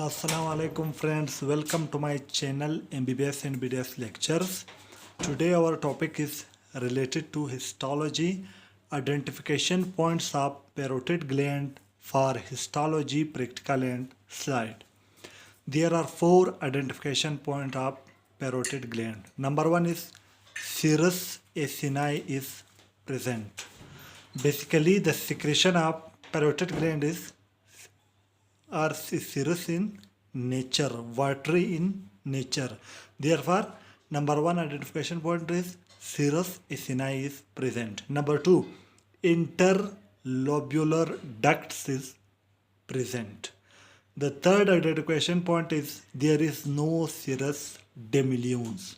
Assalamu alaikum friends, welcome to my channel MBBS and BDS lectures. Today our topic is related to histology, identification points of parotid gland for histology practical and slide. There are four identification points of parotid gland. Number one is serous acini is present. Basically the secretion of parotid gland is are serous in nature, watery in nature. Therefore, number one identification point is serous acini is present. Number two, interlobular ducts is present. The third identification point is there is no serous demilions.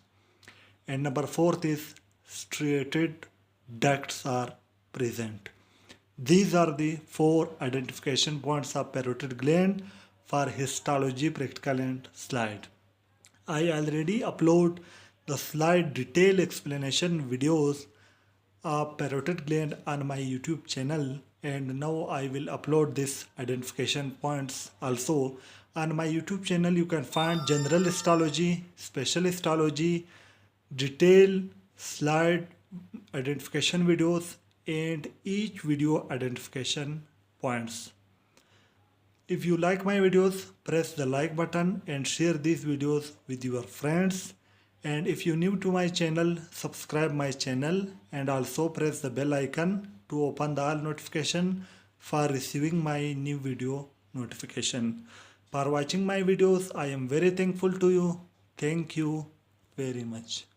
And number fourth is striated ducts are present. These are the four identification points of parotid gland for histology practical and slide. I already upload the slide detailed explanation videos of parotid gland on my YouTube channel, and now I will upload this identification points also. On my YouTube channel you can find general histology, special histology, detailed slide identification videos and each video identification points. If you like my videos, press the like button and share these videos with your friends. And if you new to my channel, subscribe my channel and also press the bell icon to open the all notification for receiving my new video notification. For watching my videos, I am very thankful to you. Thank you very much.